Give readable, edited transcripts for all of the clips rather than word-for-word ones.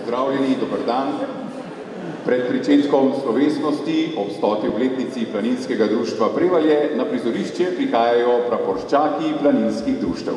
pozdravljeni, dober dan. Pred pričetkom slovesnosti ob 100. obletnici Planinskega društva Prevalje na prizorišče prihajajo praporščaki planinskih društev.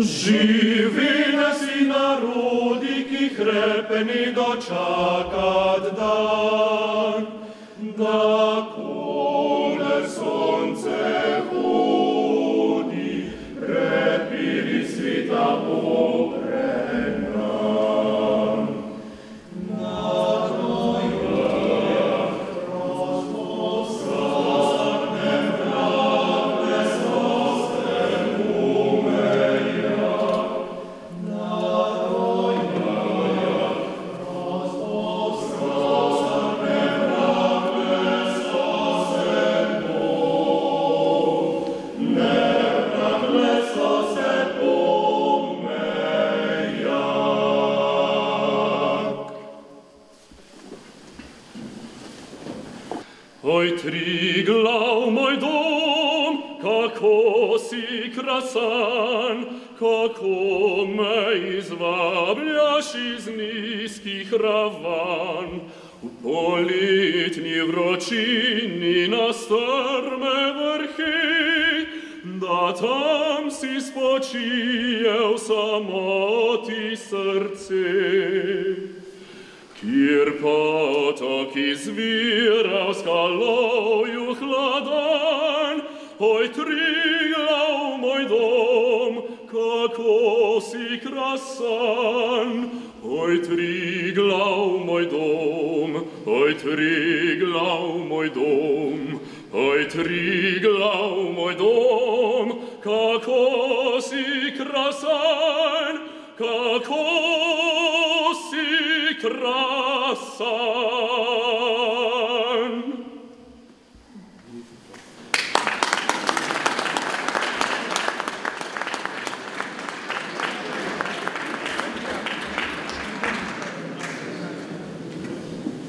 Živi nasi narodi, ki hrepeni dočakat dan, da kole sonce hodi, prepiri svita oprenam. Oj, Triglav, moj dom, kako si krasan, kako me izvabljaš iz nizkih ravan. V poletni vročini na strme vrhi, da tam si spočije v samoti srce. Kjer potok izvira v skalovju hladan, oj, Triglav, moj dom, kako si krasan. Oj, Triglav, moj dom, oj, Triglav, moj dom, oj, Triglav, moj dom, kako si krasan, kako si krasan.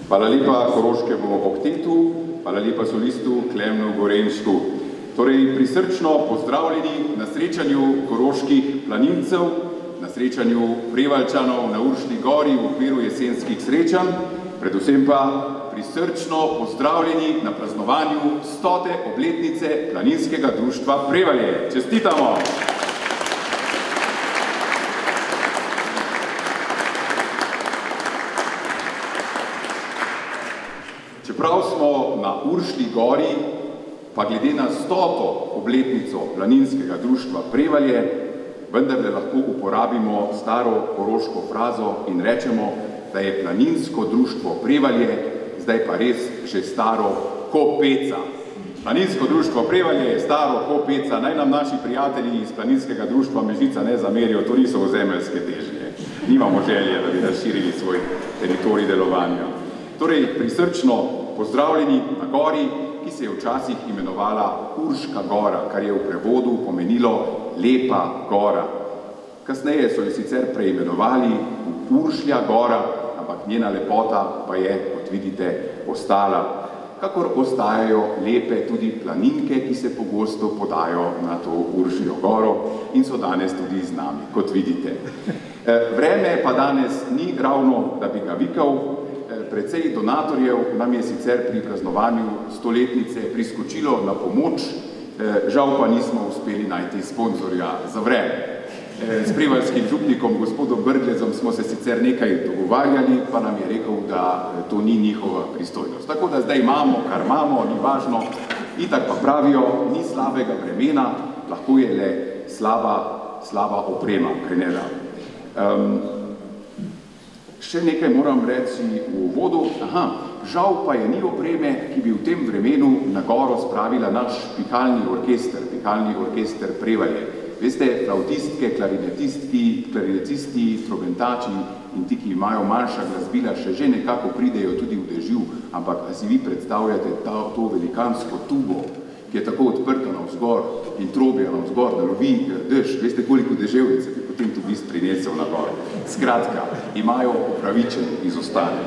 Hvala lepa koroškemu oktetu, hvala lepa solistu Klemnu Gorenčku. Torej, prisrčno pozdravljeni na srečanju koroških planincev, na srečanju Prevaljčanov na Uršlji gori v okviru jesenskih srečanj, predvsem pa prisrčno pozdravljeni na praznovanju 100. obletnice Planinskega društva Prevalje. Čestitamo! Čeprav smo na Uršlji gori, pa glede na 100. obletnico Planinskega društva Prevalje, vendarle lahko uporabimo staro koroško frazo in rečemo, da je Planinsko društvo Prevalje zdaj pa res že staro ko peca. Planinsko društvo Prevalje je staro ko peca. Naj nam naši prijatelji iz Planinskega društva Mežica ne zamerijo, to niso ozemeljske težnje. Nimamo želje, da bi razširili svoj teritorij delovanja. Torej, prisrčno pozdravljeni na gori, ki se je včasih imenovala Urška gora, kar je v prevodu pomenilo lepa gora. Kasneje so jo sicer preimenovali Uršlja gora, ampak njena lepota pa je, kot vidite, ostala. Kakor ostajajo lepe tudi planinke, ki se pogosto podajo na to Uršljo goro in so danes tudi z nami, kot vidite. Vreme pa danes ni ravno, da bi ga vikal. Precej donatorjev nam je sicer pri praznovanju 100-letnice priskočilo na pomoč, žal pa nismo uspeli najti sponzorja za vreme. S prevaljskim župnikom, gospodom Brglezom, smo se sicer nekaj dogovarjali, pa nam je rekel, da to ni njihova pristojnost. Tako da zdaj imamo, kar imamo, ni važno. Itak pa pravijo, ni slabega vremena, lahko je le slaba oprema, krenera. Še nekaj moram reči v uvodu. Žal pa je ni opreme, ki bi v tem vremenu na goro spravila naš pihalni orkester Prevalje. Veste, flautistke, klarinetisti, trobentači in ti, ki imajo manjša glasbila, že nekako pridejo tudi v dežju, ampak a si vi predstavljate to velikansko tubo, ki je tako odprta navzgor in trobja navzgor, da lovi dež. Veste, koliko deževnice bi potem tubist prinesel na gor. Skratka, imajo upravičen izostanek.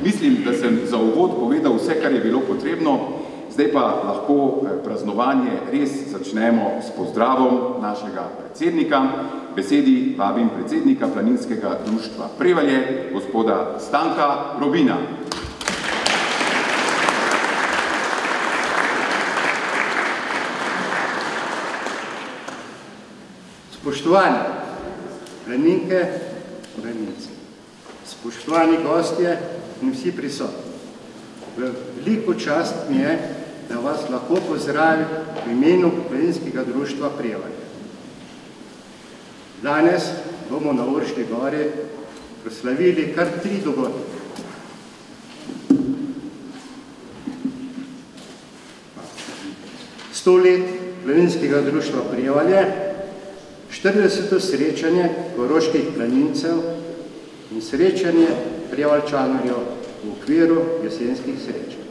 Mislim, da sem za uvod povedal vse, kar je bilo potrebno, zdaj pa lahko praznovanje res začnemo s pozdravom našega predsednika. Besedi vabim predsednika Planinskega društva Prevalje, gospoda Stanka Robina. Spoštovani planinke, planinci, spoštovani gostje in vsi prisotni. Veliko čast mi je, da vas lahko pozdravim v imenu Planinskega društva Prevalje. Danes bomo na Uršlji gori proslavili kar 3 dogodke. Sto let Planinskega društva Prevalje, 40. srečanje koroških planincev in srečanje prevaljčanov v okviru jesenskih srečanj.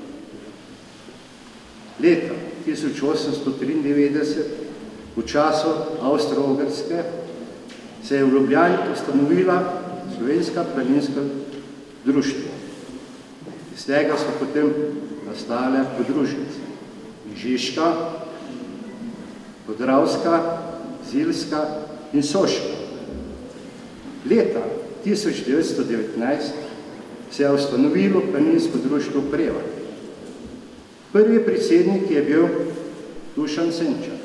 Leta 1893, v času Avstro-Ogrske, se je v Ljubljani ustanovila Slovenska planinska društva. Iz tega so potem nastale podružnice Žiška, Podravska, Zilska in Soška. Leta 1919 se je ustanovilo Planinsko društvo Prevalje. Prvi predsednik je bil Dušan Senčar,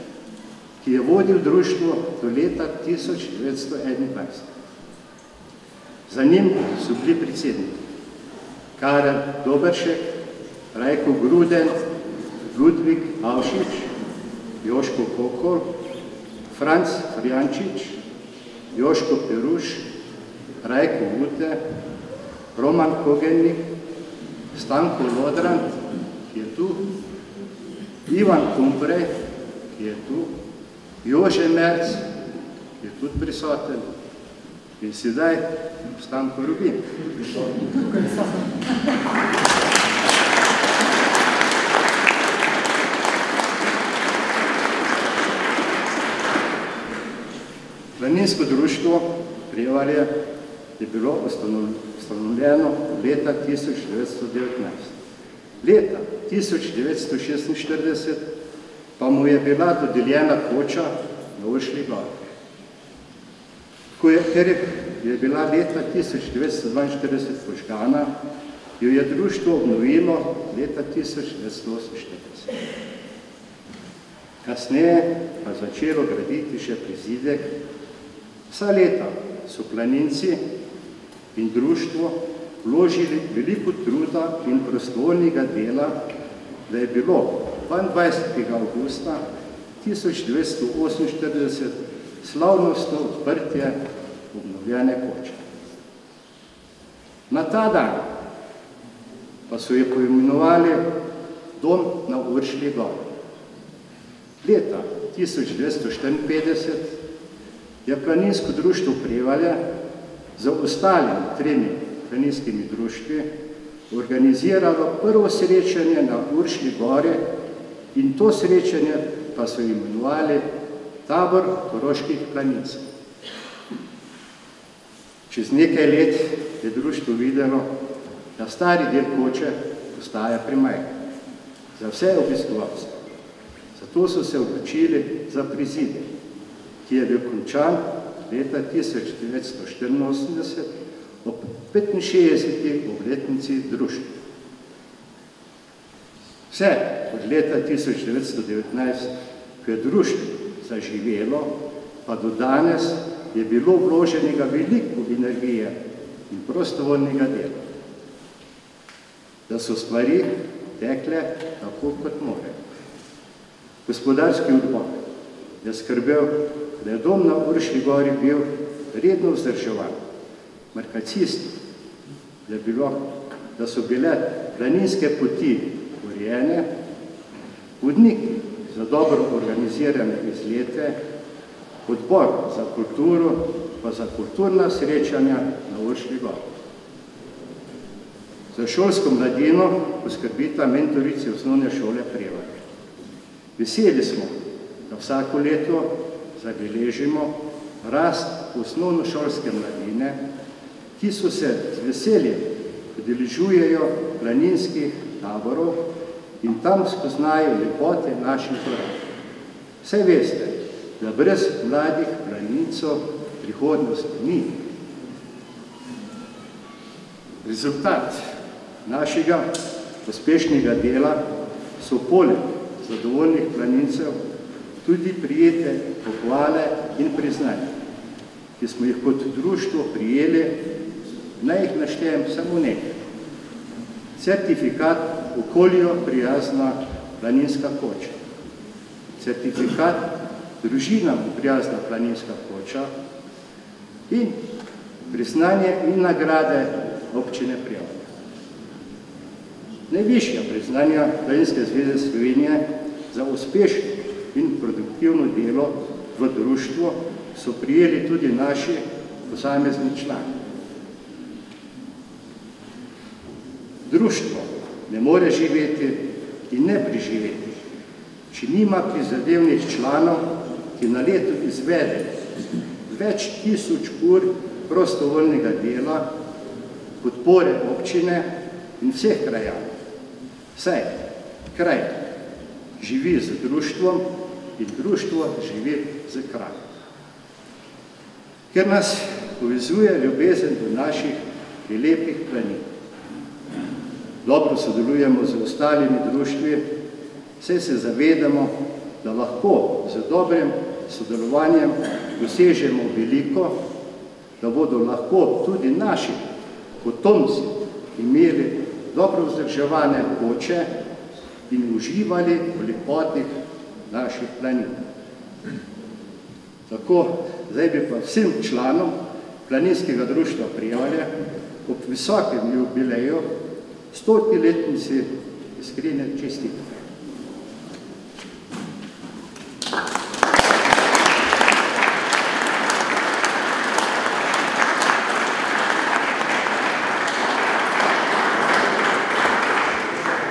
ki je vodil društvo do leta 1921. Za njim so bili predsedniki Karel Doberšek, Rajko Gruden, Ludvik Avšič, Joško Kokol, Franc Frjančič, Joško Peruš, Rajko Vute, Roman Kogennik, Stanko Lodran, ki je tu, Ivan Kumprej, ki je tu, Jože Merc, ki je tudi prisoten, in sedaj Stanko Rubin. Planinsko društvo Prevalje je bilo ustanovljeno leta 1919. Leta 1946 pa mu je bila dodeljena koča na Uršlji gori. Ker je bila leta 1942 požgana, jo je društvo obnovilo leta 1948. Kasneje pa začelo graditi še prizidek. Vsa leta so planinci in društvo vložili veliko truda in prostovoljnega dela, da je bilo 22. avgusta 1948 slavnostno odprtje obnovljene koče. Na ta dan pa so jo poimenovali Dom na Uršlji gori. Leta 1954 je Planinsko društvo Prevalje z ostalimi 3 planinskimi društvi organiziralo prvo srečanje na Uršlji gori in to srečanje pa so imenovali Tabor koroških planincev. Čez nekaj let je društvo videlo, da stari del koče postaja premajhen za vse obiskovalce. Zato so se odločili za prizidek, ki je bil končan leta 1984 ob 65. obletnici društva. Vse od leta 1919, ko je društvo zaživelo, pa do danes je bilo vloženega veliko energije in prostovoljnega dela, da so stvari tekle tako, kot morajo. Gospodarski odbor je skrbel, da je dom na Uršlji gori bil redno vzdrževan. Markacisti da so bile planinske poti urejene, vodniki za dobro organizirane izlete, odbor za kulturo, pa za kulturna srečanja na Uršlji gori. Za šolsko mladino poskrbita mentorici osnovne šole Prevalje. Veseli smo, da vsako leto zabeležimo rast osnovnošolske mladine, ki so se z veseljem udeležujejo planinskih taborov in tam spoznajo lepote naših gora. Saj veste, da brez mladih planincev prihodnosti ni. Rezultat našega uspešnega dela so poleg zadovoljnih planincev tudi prijete pohvale in priznanje, ki smo jih kot društvo prijeli, naj jih naštejem samo nekaj. Certifikat okolju prijazna planinska koča, certifikat družinam prijazna planinska koča in priznanje in nagrade občine Prevalje. Najvišja priznanja Planinske zveze Slovenije za uspešno in produktivno delo v društvu so prijeli tudi naši posamezni člani. Društvo ne more živeti in ne preživeti, če nima prizadevnih članov, ki na leto izvede več tisoč ur prostovoljnega dela, podpore občine in vseh krajanov. Saj kraj živi z društvom in društvo živi z krajem. Ker nas povezuje ljubezen do naših lepih planin. Dobro sodelujemo z ostalimi društvi, saj se zavedamo, da lahko z dobrim sodelovanjem dosežemo veliko, da bodo lahko tudi naši potomci imeli dobro vzdrževane koče in uživali v lepotih naših planin. Tako, zdaj bi pa vsem članom Planinskega društva Prevalje ob visokem jubileju 100. letnici iskrene čestitke.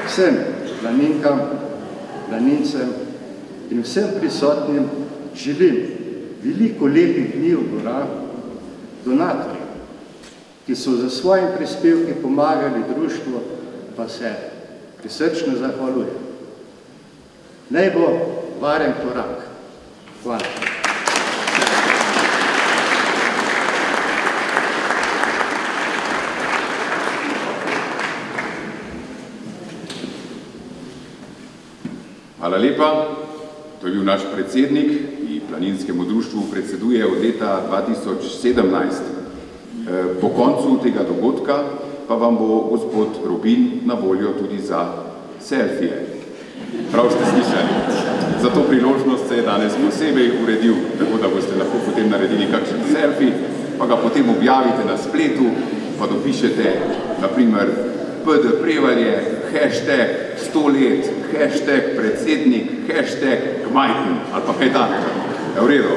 Vsem planinkam, planincem in vsem prisotnim želim veliko lepih dni v gorah, donatorjem, ki so za svojim prispevki pomagali društvu, pa se prisrčno zahvaljujem. Naj bo varen korak. Hvala. Hvala lepa. To je bil naš predsednik, ki Planinskemu društvu predseduje od leta 2017. Po koncu tega dogodka pa vam bo gospod Robin na voljo tudi za selfije. Prav ste slišali. Za to priložnost se je danes posebej uredil, tako da boste lahko potem naredili kakšen selfie, pa ga potem objavite na spletu, pa dopišete, naprimer, PD Prevalje, hashtag 100 let, hashtag predsednik, hashtag Gmajten, ali pa kaj takega. V redu.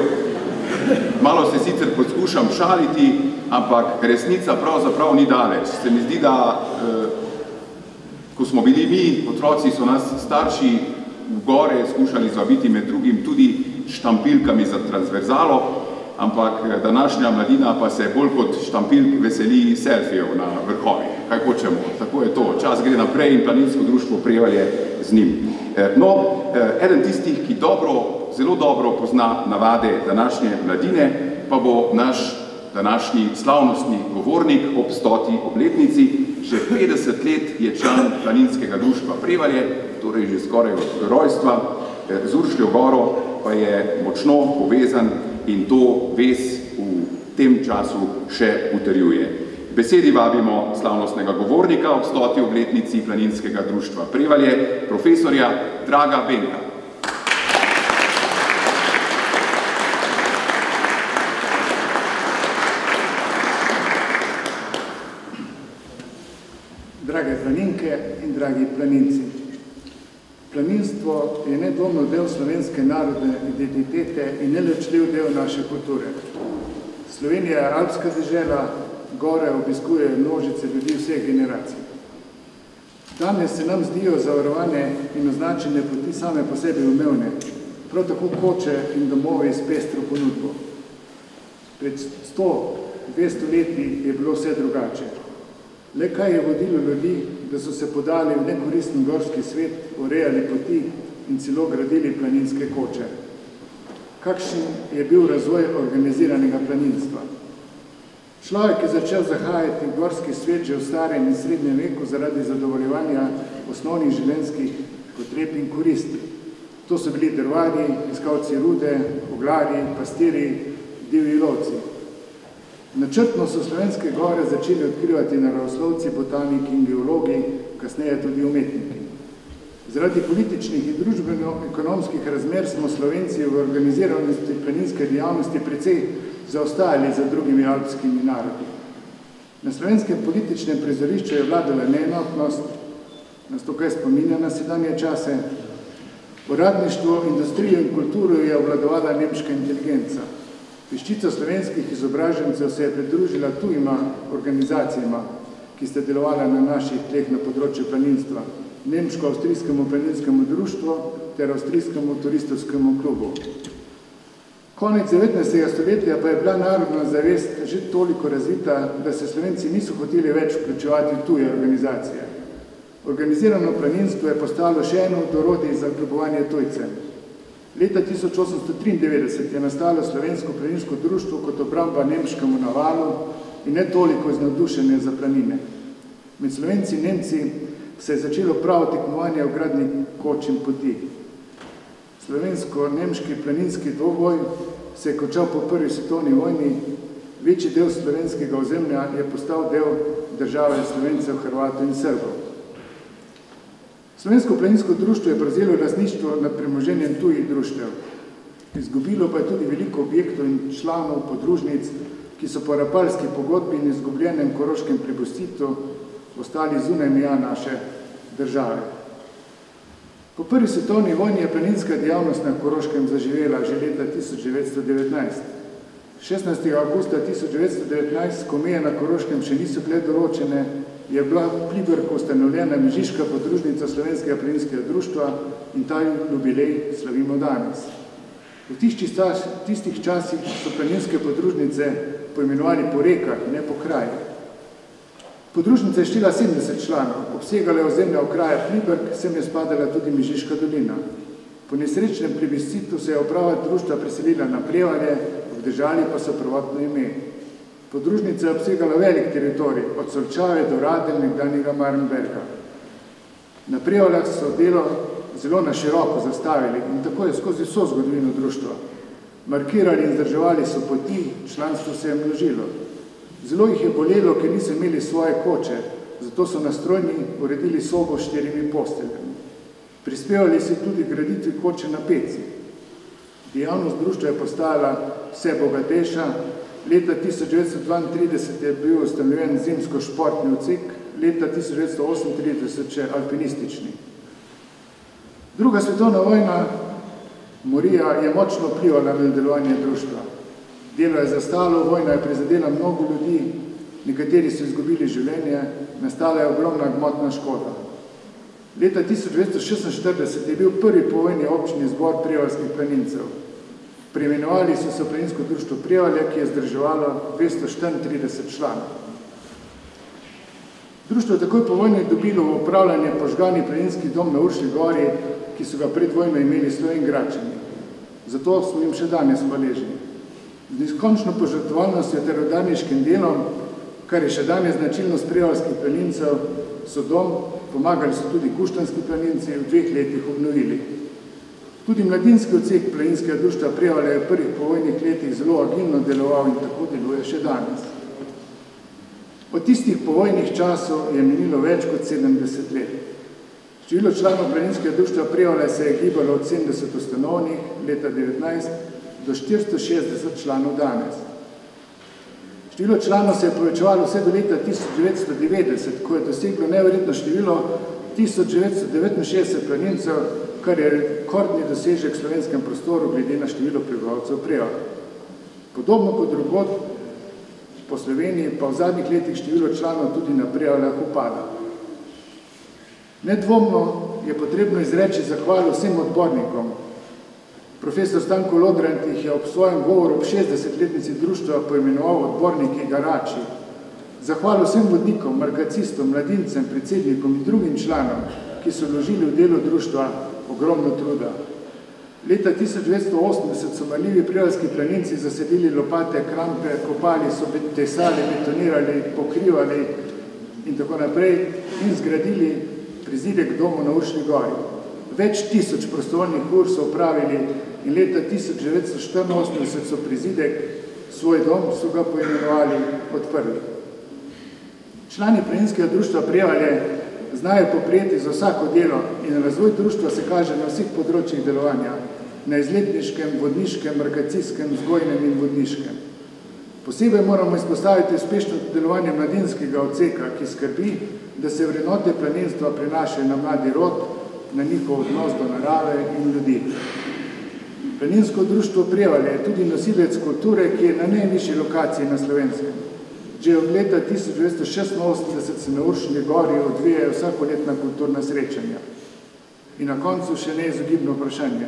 Malo se sicer poskušam šaliti, ampak resnica pravzaprav ni daleč. Se mi zdi, da ko smo bili mi, otroci, so nas starši v gore skušali zvabiti med drugim tudi štampilkami za transverzalo, ampak današnja mladina pa se bolj kot štampilk veseli selfijev na vrhovih. Kaj hočemo? Tako je to. Čas gre naprej in Planinsko društvo Prevalje z njim. No, eden tistih, ki zelo dobro pozna navade današnje mladine, pa bo naš današnji slavnostni govornik ob 100. obletnici. Že 50 let je član Planinskega društva Prevalje, torej že skoraj od rojstva. Z Uršljo goro pa je močno povezan in to vez v tem času še utrjuje. Besedi vabimo slavnostnega govornika ob 100. obletnici Planinskega društva Prevalje, profesorja Draga Benka. drage planinke in dragi planinci. Planinstvo je nedvomno del slovenske narodne identitete in neločljiv del naše kulture. Slovenija je alpska dežela, gore obiskujejo množice ljudi vseh generacij. Danes se nam zdijo zavarovane in označene poti same po sebi umevne, prav tako koče in domovi s pestro ponudbo. Pred 100-200 leti je bilo vse drugače. Le kaj je vodilo ljudi, da so se podali v nekoristni gorski svet, urejali poti in celo gradili planinske koče? Kakšen je bil razvoj organiziranega planinstva? Človek je začel zahajati v gorski svet že v starem in srednjem veku zaradi zadovoljevanja osnovnih življenjskih potreb in koristi. To so bili drvarji, iskalci rude, oglarji, pastiri, divji lovci. Načrtno so slovenske gore začeli odkrivati naravoslovci, botaniki in geologi, kasneje tudi umetniki. Zaradi političnih in družbeno-ekonomskih razmer smo Slovenci v organiziranosti planinske dejavnosti precej zaostajali za drugimi alpskimi narodi. Na slovenskem političnem prizorišču je vladala neenotnost, nas tukaj spominja na sedanje čase. Uradništvo, industrijo in kulturo je obvladovala nemška inteligenca. Peščica slovenskih izobražencev se je pridružila tujima organizacijama, ki sta delovala na naših tleh na področju planinstva, Nemško-avstrijskemu planinskemu društvu ter Avstrijskemu turistovskemu klubu. Konec 19. stoletja pa je bila narodna zavest že toliko razvita, da se Slovenci niso hoteli več vključevati v tuje organizacije. Organizirano planinstvo je postalo še eno od orodij za kljubovanje tujcem. Leta 1893 je nastalo Slovensko planinsko društvo kot obramba nemškemu navalu in ne toliko iz navdušenja za planine. Med Slovenci in Nemci se je začelo prav tekmovanje v gradnji koč in poti. Slovensko-nemški planinski dvoboj se je končal po prvi svetovni vojni, večji del slovenskega ozemlja je postal del države Slovencev, Hrvatov in Srbov. Slovensko planinsko društvo je prevzelo lastništvo nad premoženjem tujih društev. Izgubilo pa je tudi veliko objektov in članov podružnic, ki so po rapalski pogodbi in izgubljenem koroškem plebiscitu ostali zunaj meja naše države. Po prvi svetovni vojni je planinska dejavnost na Koroškem zaživela že leta 1919. 16. avgusta 1919, ko meje na Koroškem še niso bile določene, je bila v Pliberku ustanovljena mežiška podružnica Slovenskega planinskega društva in ta jubilej slavimo danes. V tistih časih so planinske podružnice poimenovali po rekah, ne po krajih. Podružnica je štela 70 članov, obsegala je ozemlja okraja Pliberk, sem je spadala tudi Mežiška dolina. Po nesrečnem plebiscitu se je uprava društva preselila na Prevalje, obdržali pa so prvotno ime. Podružnica je obsegala velik teritorij, od Solčave do Radelj nekdanjega Marenberga. Na Prevaljah so delo zelo na široko zastavili in tako je skozi vso zgodovino društva. Markirali in vzdrževali so poti, članstvo se je množilo. Zelo jih je bolelo, ker niso imeli svoje koče, zato so na Strojni uredili sobo s 4 posteljami. Prispevali so tudi graditvi koče na Peci. Dejavnost društva je postala vse bogatejša. Leta 1932 je bil ustanovljen zimsko-športni odsek, leta 1938 še alpinistični. Druga svetovna vojna, morija, je močno vplivala na delovanje društva. Delo je zastalo, vojna je prizadela mnogo ljudi, nekateri so izgubili življenje, nastala je ogromna gmotna škoda. Leta 1946 je bil prvi povojni občni zbor prevaljskih planincev. Preimenovali so se v planinsko društvo Prevalje, ki je združevalo 234 članov. Društvo je takoj po vojni dobilo v upravljanje požgani planinski dom na Uršlji gori, ki so ga pred vojno imeli Slovenjgračani. Zato smo jim še danes hvaležni. Z neskončno požrtvovalnostjo ter udarniškim delom, kar je še danes značilnost prevaljskih planincev, so dom, pomagali so tudi kuštanski planinci, v 2 letih obnovili. Tudi mladinski odsek planinskega društva Prevalje je v prvih povojnih letih zelo agilno deloval in tako deluje še danes. Od tistih povojnih časov je minilo več kot 70 let. Število članov planinskega društva Prevalje se je gibalo od 70 ustanovnih leta 19 do 460 članov danes. Število članov se je povečevalo vse do leta 1990, ko je doseglo neverjetno število 1969 planincev, kar je rekordni dosežek v slovenskem prostoru glede na število prebivalcev Prevalja. Podobno kot drugod po Sloveniji pa v zadnjih letih število članov tudi na Prevaljah upada. Nedvomno je potrebno izreči zahvalo vsem odbornikom. Profesor Stanko Lodrant jih je ob svojem govoru ob 60-letnici društva poimenoval odborniki garači. Zahvalo vsem vodnikom, margacistom, mladincem, predsednikom in drugim članom, ki so vložili v delo društva ogromno truda. Leta 1980 so marljivi prevaljski planinci zasedili lopate, krampe, kopali so, tesali, betonirali, pokrivali in tako naprej in zgradili prizidek domu na Uršlji gori. Več tisoč prostovoljnih ur so opravili in leta 1984 so prizidek, svoj dom, so ga poimenovali, odprli. Člani planinskega društva Prevalje znajo poprijeti za vsako delo in razvoj društva se kaže na vseh področjih delovanja, na izletniškem, vodniškem, margacijskem, vzgojnem in vodniškem. Posebej moramo izpostaviti uspešno delovanje mladinskega odseka, ki skrbi, da se vrednote planinstva prenašajo na mladi rod, na njihov odnos do narave in ljudi. Planinsko društvo Prevalje je tudi nosilec kulture, ki je na najvišji lokaciji na Slovenskem. Že od leta 1986 se na Uršlji gori odvijajo vsakoletna kulturna srečanja. In na koncu še neizogibno vprašanje.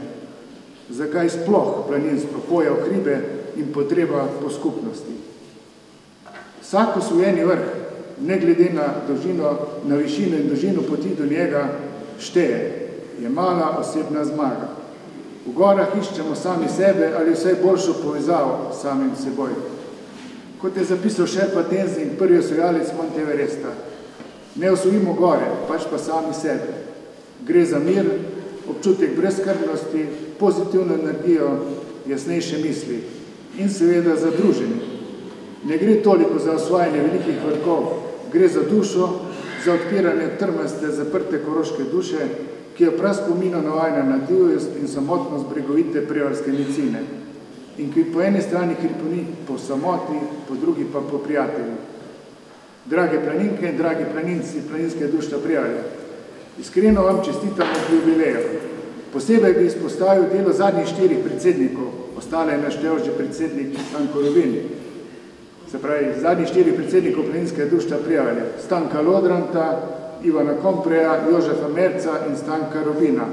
Zakaj sploh planinstvo, hoja v hribe in potreba po skupnosti? Vsak osvojeni vrh, ne glede na višino in dolžino poti do njega, šteje, je mala osebna zmaga. V gorah iščemo sami sebe ali vsaj boljšo povezavo s samim seboj. Kot je zapisal Sherpa Tenzing, prvi osvajalec Monte Everesta, ne osvojimo gore, pač pa sami sebe. Gre za mir, občutek brezskrbnosti, pozitivno energijo, jasnejše misli in seveda za druženje. Ne gre toliko za osvajanje velikih vrhov, gre za dušo, za odpiranje trmaste, zaprte koroške duše, ki je prav spomino navajena na divjost in samotnost bregovite prevaljske medicine in ki po eni strani kriponi po samoti, po drugi pa po prijatelju. Drage planinke in dragi planinci planinskega društva Prevalje, iskreno vam čestitam od jubileju. Posebej bi izpostavil delo zadnjih 4 predsednikov, ostale je naštel že predsednik Stanko Robin. Se pravi, zadnjih 4 predsednikov planinskega društva Prevalje, Stanka Lodranta, Ivana Kompreja, Jožefa Merca in Stanka Robina.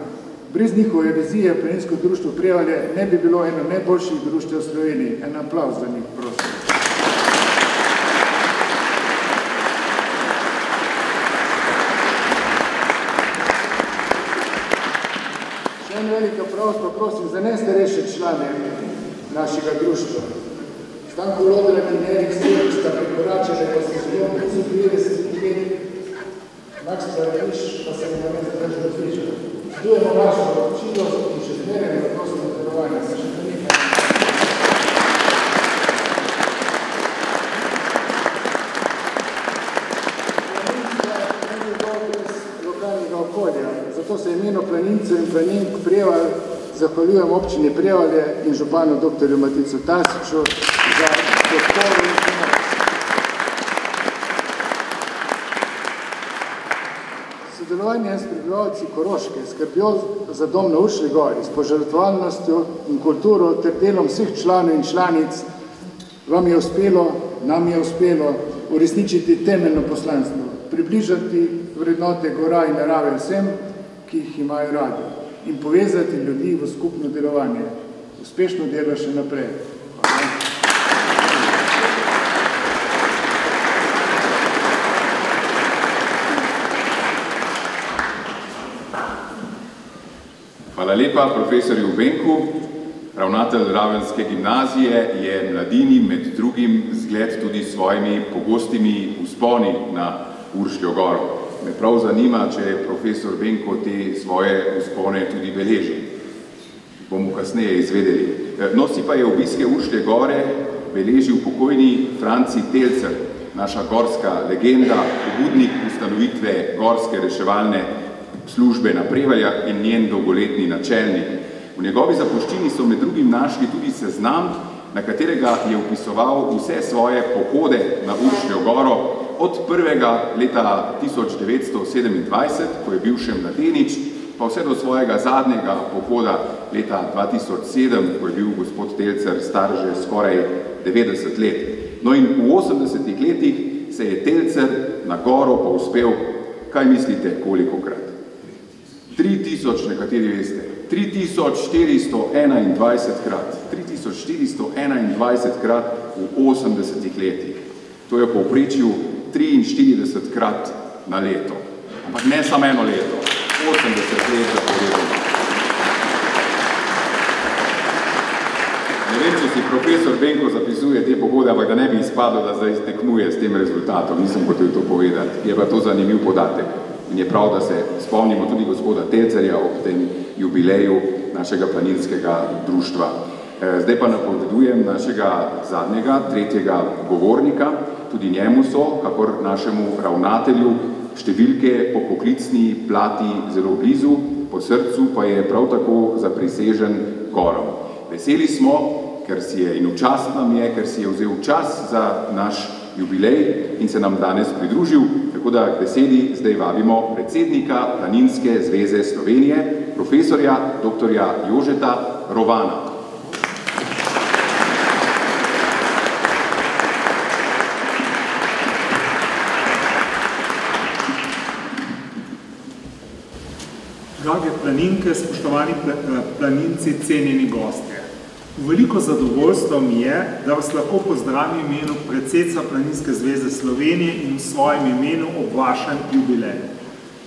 Brez njihove vizije planinsko društvo Prevalje ne bi bilo eno najboljših društev v Sloveniji. En aplavz za njih, prosim. Še en velik aplavz pa prosim za najstarejše člane našega društva. Stanko Lodrant in Erik Sirk sta prekoračili pa se zelo 35 let, Max Paradiš pa se ne nam je zadržal križa. Zdujemo vašo občilost in še zmeraj odnosno delovanja. Se še nekaj. Lokalnega okolja. Zato se imeno planincev in planink Prevalj zahvaljujem občini Prevalje in županu dr. Maticu Tasiču za podporo in pomoč. Sodelovanje s prebivalci Koroške, skrbjo za dom na Uršlji gori, s požrtvovalnostjo in kulturo ter delom vseh članov in članic vam je uspelo, nam je uspelo uresničiti temeljno poslanstvo, približati vrednote gora in narave vsem, ki jih imajo radi in povezati ljudi v skupno delovanje. Uspešno delo še naprej. Hvala lepa profesorju Benku. Ravnatelj Ravenske gimnazije je mladini med drugim zgled tudi s svojimi pogostimi vzponi na Uršljo goro. Me prav zanima, če profesor Benko te svoje vzpone tudi beleži. Bomo kasneje izvedeli. Nosi pa je obiske Uršlje gore beležil pokojni Franci Telcer, naša gorska legenda, pobudnik ustanovitve gorske reševalne službe na Prevaljah in njen dolgoletni načelnik. V njegovi zapuščini so med drugim našli tudi seznam na katerega je vpisoval vse svoje pohode na Uršljo goro od prvega leta 1927, ko je bil še mladenič, pa vse do svojega zadnjega pohoda leta 2007, ko je bil gospod Telcer star že skoraj 90 let. No in v 80 letih se je Telcer na goro pa uspel, kaj mislite, kolikokrat? 3000, nekateri veste, 3421 krat. 3421 krat v 80 letih. To je povprečju 43 krat na leto. Ampak ne samo eno leto, 80 let zaporedoma. Ne vem, če si profesor Benko zapisuje te pohode, ampak da ne bi izpadlo, da zdaj tekmuje s tem rezultatom. Nisem hotel to povedati. Je pa to zanimiv podatek. In je prav, da se spomnimo tudi gospoda Telcerja ob tem jubileju našega planinskega društva. Zdaj pa napovedujem našega zadnjega, tretjega govornika. Tudi njemu so, kakor našemu ravnatelju, številke po poklicni plati zelo blizu, po srcu pa je prav tako zaprisežen gorom. Veseli smo, ker si je in v čast nam je, ker si je vzel čas za naš jubilej in se nam danes pridružil, tako da k besedi zdaj vabimo predsednika Planinske zveze Slovenije, profesorja dr. Jožeta Rovana. Drage planinke, spoštovani planinci, cenjeni gostje. Veliko zadovoljstvo mi je, da vas lahko pozdravim v imenu predsedstva Planinske zveze Slovenije in v svojem imenu ob vašem jubileju.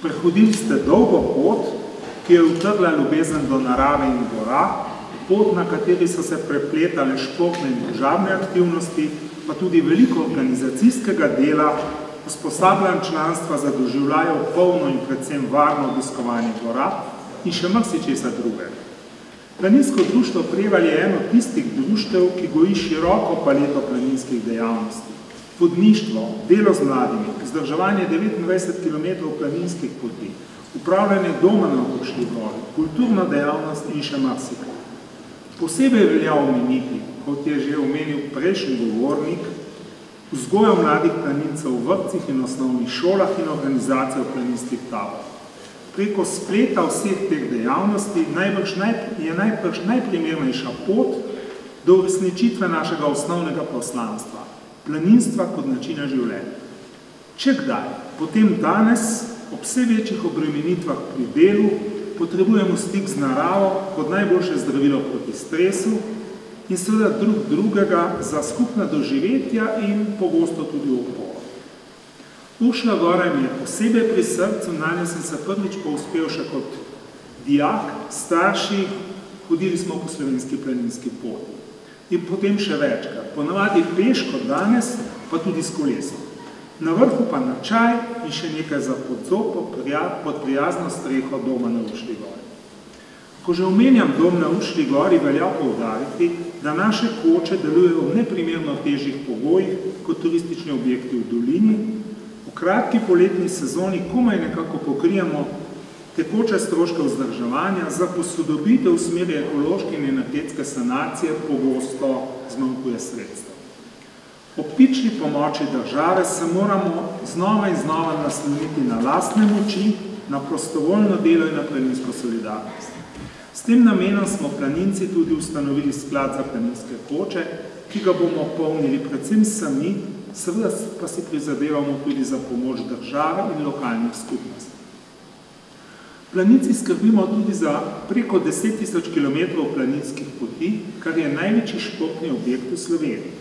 Prehodili ste dolgo pot, ki je utrla ljubezen do narave in gora, pot, na kateri so se prepletale športne in družabne aktivnosti, pa tudi veliko organizacijskega dela, usposabljanj članstva za doživljajo polno in predvsem varno obiskovanje gora in še marsičesa drugega. Planinsko društvo Prevalje je eno tistih društev, ki goji široko paleto planinskih dejavnosti. Podništvo, delo z mladimi, vzdrževanje 29 km planinskih poti, upravljanje doma na Uršlji gori, kulturna dejavnost in še marsikaj. Posebej velja omeniti, kot je že omenil prejšnji govornik, vzgojo mladih planincev v vrtcih in osnovnih šolah in organizacijo planinskih taborov. Preko spleta vseh teh dejavnosti je najbrž najprimernejša pot do uresničitve našega osnovnega poslanstva, planinstva kot načina življenja. Če kdaj, potem danes, ob vse večjih obremenitvah pri delu, potrebujemo stik z naravo kot najboljše zdravilo proti stresu in seveda drug drugega za skupna doživetja in pogosto tudi oporo. Uršlja gora mi je posebej pri srcu, nanje sem se prvič povzpel še kot dijak, starši, hodili smo po slovenski planinski poti. In potem še večkrat, ponavadi peš kot danes, pa tudi s kolesom. Na vrhu pa na čaj in še nekaj za podzop pod prijazno streho doma na Uršlji gori. Ko že omenjam dom na Uršlji gori, velja poudariti, da naše koče delujejo v neprimerno težjih pogojih kot turistični objekti v dolini. V kratki poletni sezoni komaj nekako pokrijemo tekoče stroške vzdrževanja, za posodobitev v smeri ekološke in energetske sanacije pogosto zmanjkuje sredstev. Ob pični pomoči države se moramo znova in znova nasloniti na lastne moči, na prostovoljno delo in na planinsko solidarnost. S tem namenom smo planinci tudi ustanovili sklad za planinske koče, ki ga bomo polnili predvsem sami, seveda pa si prizadevamo tudi za pomoč države in lokalnih skupnosti. Planinci skrbimo tudi za preko 10 000 km planinskih poti, kar je največji športni objekt v Sloveniji.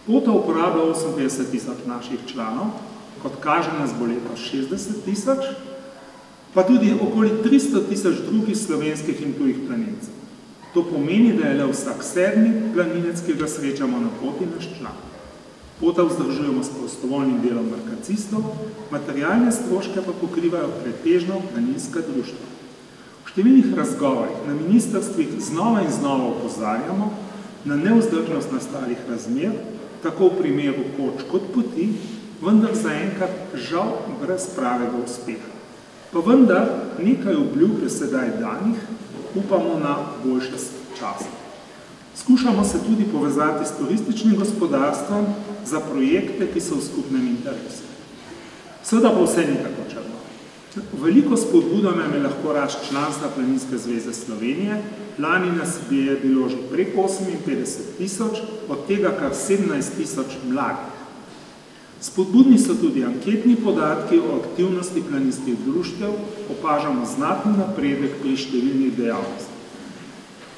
Pota uporablja 58 000 naših članov, kot kaže nas bo leto 60 000, pa tudi okoli 300 000 drugih slovenskih in tujih planincev. To pomeni, da je le vsak 7. planinec, ki ga srečamo na poti, naš član. Pota vzdržujemo s prostovoljnim delom markacistov, materialne stroške pa pokrivajo pretežno planinska društva. V številnih razgovorih na ministrstvih znova in znova opozarjamo na nevzdržnost nastalih razmer, tako v primeru koč kot poti, vendar zaenkrat žal brez pravega uspeha. Pa vendar nekaj obljub je sedaj danih, upamo na boljše čase. Skušamo se tudi povezati s turističnim gospodarstvom za projekte, ki so v skupnem interesu. Seveda pa vse ni tako črno. Veliko spodbudo nam je lahko rast članstva Planinske zveze Slovenije. Lani nas je bilo že preko 58.000, od tega kar 17.000 mladih. Spodbudni so tudi anketni podatki o aktivnosti planinskih društev, opažamo znatni napredek pri številnih dejavnostih.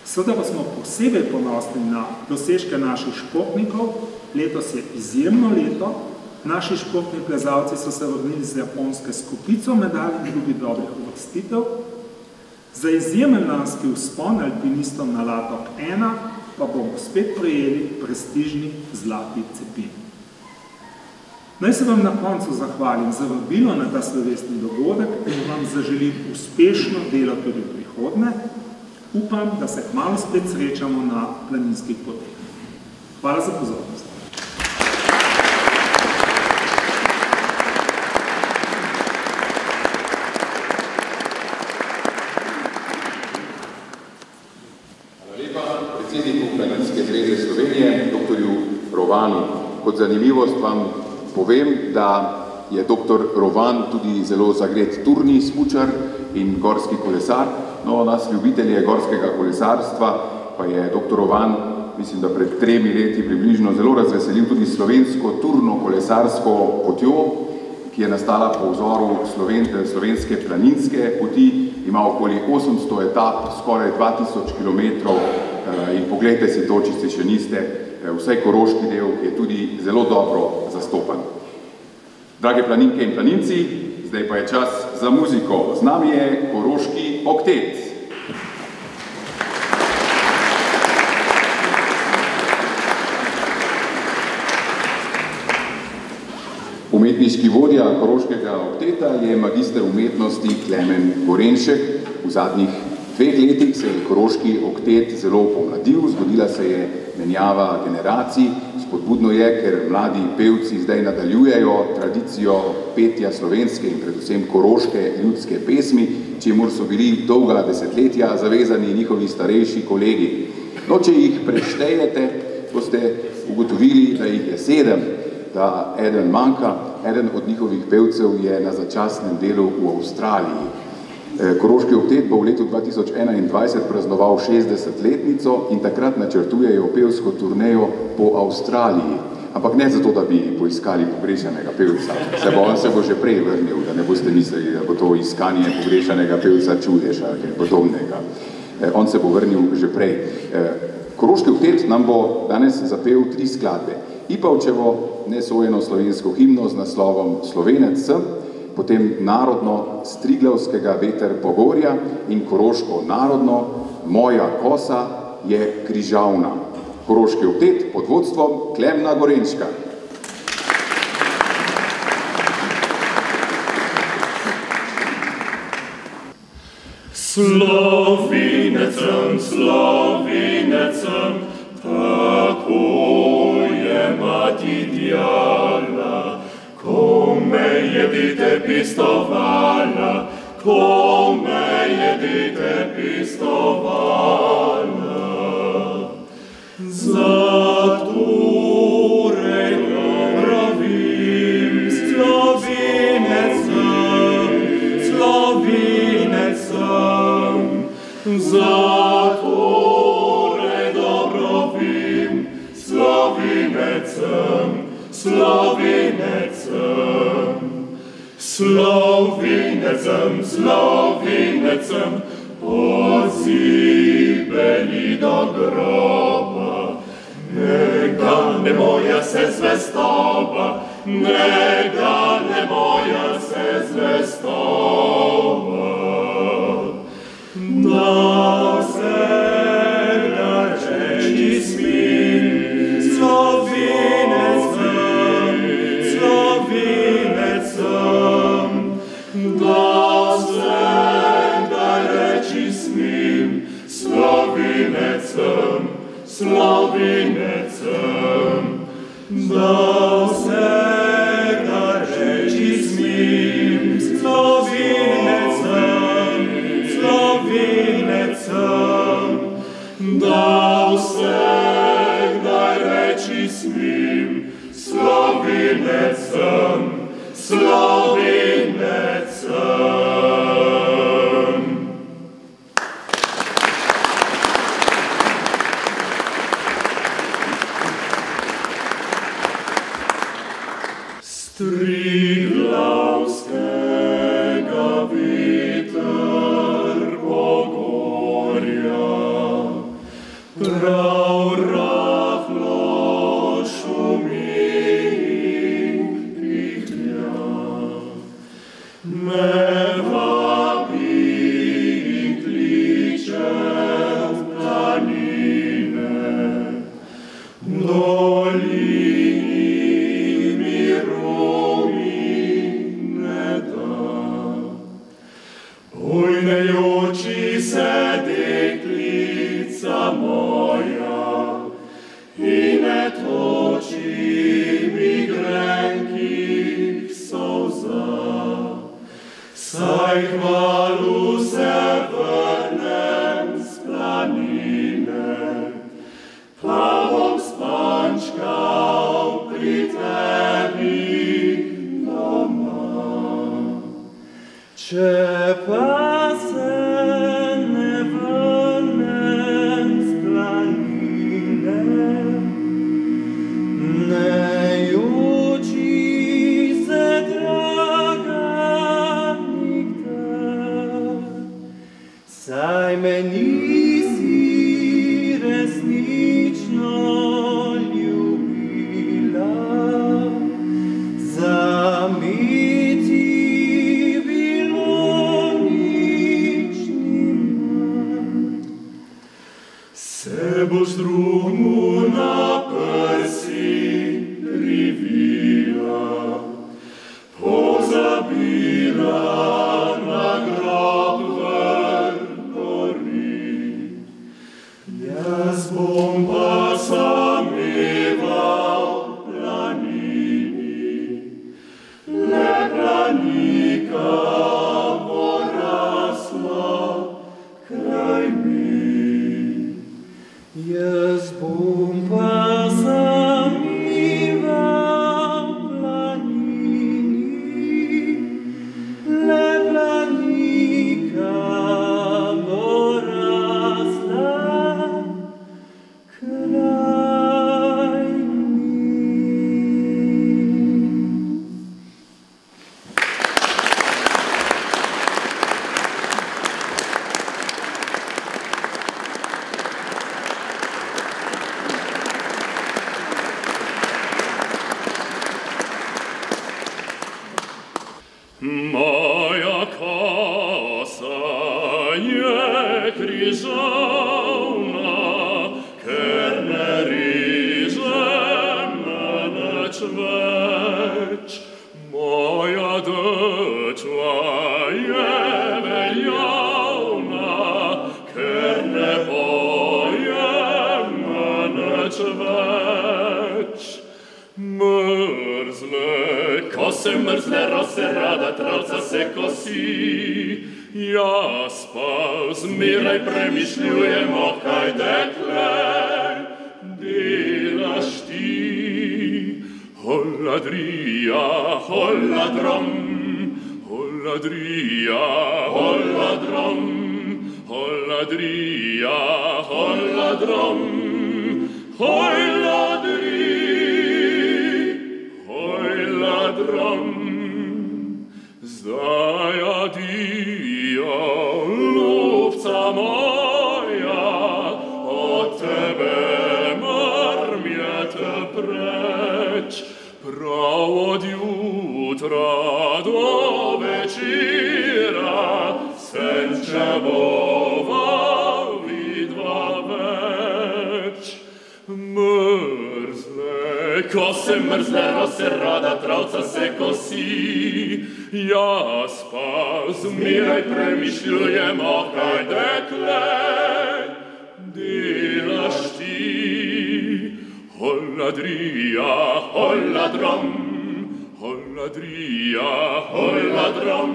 Seveda pa smo posebej ponosni na dosežke naših športnikov. Letos je izjemno leto. Naši športni plezalci so se vrnili z Japonske s kopico medalj in drugih dobrih uvrstitev. Za izjemen lanski vzpon alpinistom na Latok 1 pa bomo spet prejeli prestižni zlati cepin. Naj se vam na koncu zahvalim za vabilo na ta slovesni dogodek in vam zaželim uspešno delo tudi v prihodnje. Upam, da se kmalu spet srečamo na planinskih poteh. Hvala za pozornost. Hvala lepa predsedniku Planinske zveze Slovenije, doktorju Rovanu. Kot zanimivost vam povem, da je doktor Rovan tudi zelo zagret turni smučar in gorski kolesar. No, nas ljubitelje gorskega kolesarstva pa je doktor Rovan, mislim, da pred 3 leti približno zelo razveselil tudi slovensko turno kolesarsko potjo, ki je nastala po vzoru slovenske planinske poti, ima okoli 800 etap, skoraj 2000 km in poglejte si to, če še niste, vsaj koroški del je tudi zelo dobro zastopan. Drage planinke in planinci, zdaj pa je čas za muziko. Z nami je Koroški oktet. Umetniški vodja Koroškega okteta je magister umetnosti Klemen Gorenšek. V zadnjih 2 letih se je Koroški oktet zelo pomladil, zgodila se je menjava generacij. Spodbudno je, ker mladi pevci zdaj nadaljujejo tradicijo petja slovenske in predvsem koroške ljudske pesmi, čemur so bili dolga desetletja zavezani njihovi starejši kolegi. No, če jih preštejete, boste ugotovili, da jih je 7, da eden manjka. Eden od njihovih pevcev je na začasnem delu v Avstraliji. Koroški oktet bo v letu 2021 praznoval 60-letnico in takrat načrtujejo pevsko turnejo po Avstraliji. Ampak ne zato, da bi poiskali pogrešanega pevca. On se bo že prej vrnil, da ne boste mislili, da bo to iskanje pogrešanega pevca čudež ali kaj podobnega. On se bo vrnil že prej. Koroški oktet nam bo danes zapel 3 skladbe. Ipavčevo nesojeno slovensko himno z naslovom Slovenec sem, potem narodno Striglavskega Veter pogorja in koroško narodno Moja kosa je križavna. Koroški oktet pod vodstvom Klemna Gorenška. Slovenec sem, tako je mati djala, ko me je dite pistovala, ko me je dite pistovala. Zatorej pravim, Slovenec sem, zatorej dobro vim, Slovenec sem, Slovenec sem, od zibeli do groba. Nega ne moja se zvestoba, nega ne moja se zvestoba. Da se da reči smim, Slovenec sem, da se da reči smim, Slovenec sem, da se da reči smim. me vabi in kliče v planine, dolini miru mi ne da. Ujnejoči se deklica moja in ne toči mi grenkih solza, saj kmalu se vrnem z planine, pa bom spančkal pri tebi doma. Če pa se ne vrnem z planine, ne joči se, draga, nikdar, saj me nisi resnično ljubila, za mi ti bilo nič ni manj. Se boš drugmu na prsi privila, pozabila na grob vrh gori. Jaz bom pa sameval planini, le planika bo rasla kraj mi. Jaz bom pa sameval planini, le planika bo rasla kraj mi. Moja kosa je križavna, ker ne rižem nič več. Moja dečva je veljavna, ker ne pojem nič več. Mrzle kose, mrzle rose, rada travca se kosi. Jaz pa zmeraj premišljujem, kaj dekle delaš ti. Holladrija, holladrom, holladrija, holladrom, holladrija, holladrom, holladrija. Ladram, zdaj adijo, ljubca moja, od tebe marmjete preč. Prav od jutra do večera, senče bova vidva več. Mrzle kose, mrzle rose, rada travca se kosi. Jaz pa zmeraj premišljujem, kaj dekle delaš ti. Holladrija, holladrom, holladrija, holladrom,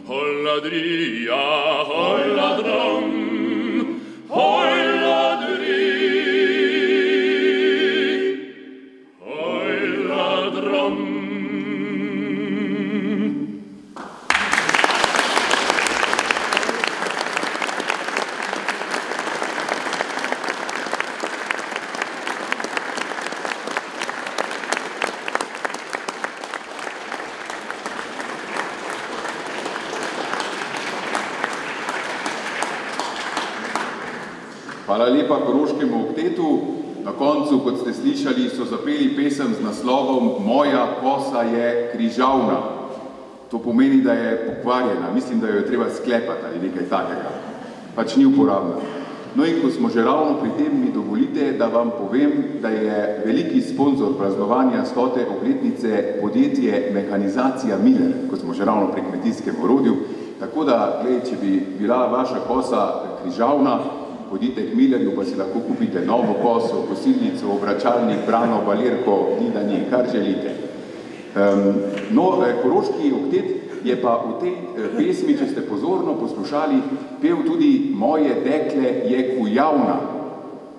holladrija, holladrom, holladrija. Hvala lepa koroškemu oktetu. Na koncu, kot ste slišali, so zapeli pesem z naslovom Moja kosa je križavna. To pomeni, da je pokvarjena, mislim, da jo je treba sklepati ali nekaj takega. Pač ni uporabna. No in ko smo že ravno pri tem, mi dovolite, da vam povem, da je veliki sponzor praznovanja 100. obletnice podjetje Mehanizacija Miller, ko smo že ravno pri kmetijskem orodju. Tako da, glej, če bi bila vaša kosa križavna, podite k Millerju, pa si lahko kupite novo koso, kosilnico, obračalnik, brano, balerko, ni da ni, kar želite. No, Koroški oktet je pa v tej pesmi, če ste pozorno poslušali, pel tudi Moje dekle je kujavna.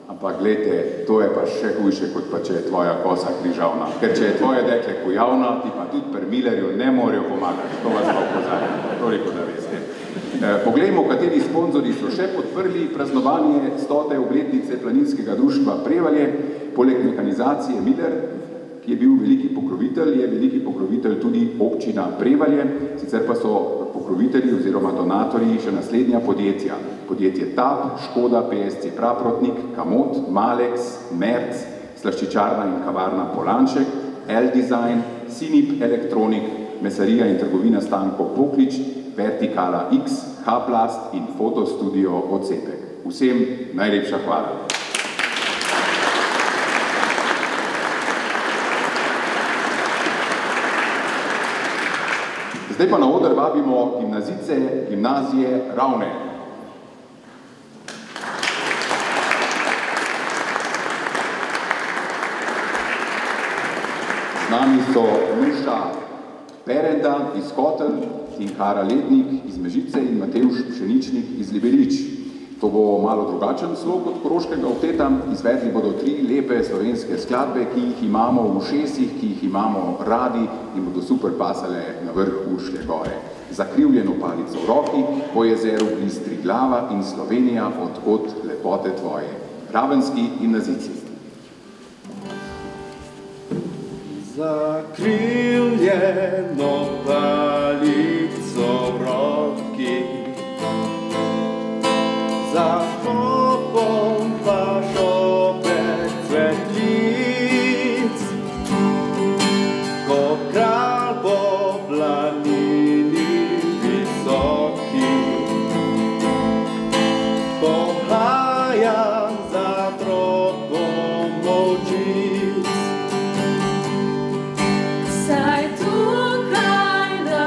Ampak glejte, to je pa še hujše, kot pa če je tvoja kosa križavna. Ker če je tvoje dekle kujavna, ti pa tudi pri Millerju ne morejo pomagati. To vas pa opozarjam, toliko da veste. Poglejmo, kateri sponzori so še podprli praznovanje 100. obletnice Planinskega društva Prevalje. Poleg Mehanizacije Miller, ki je bil veliki pokrovitelj, je veliki pokrovitelj tudi občina Prevalje, sicer pa so pokrovitelji oziroma donatorji še naslednja podjetja. Podjetje TAP, Škoda, PSC Praprotnik, Kamot, Malex, Merc, Slaščičarna in kavarna Polanček, L-Design, Sinip Elektronik, Mesarija in trgovina Stanko Poklič, Vertikala X, H-Plast in Fotostudio Ocepek. Vsem najlepša hvala. Zdaj pa na oder vabimo gimnazice Gimnazije Ravne. Z nami so Nuša Perenda iz Kotelj, Tinkara Letnik iz Mežice in Matevž Pšeničnik iz Libelič. To bo malo drugačen slog od Koroškega okteta. Izvedli bodo 3 lepe slovenske skladbe, ki jih imamo v ušesih, ki jih imamo radi in bodo super pasale na vrh Uršlje gore. Zakrivljeno palico v roki, po jezeru bliz Triglava in Slovenija, odkot lepote tvoje. Ravenski gimnazijci. Zakrivljeno palico v roki, za kopom pa šopek cvetlic, ko kralj po planini visoki, pohajam za trobom molčic. Saj tukaj na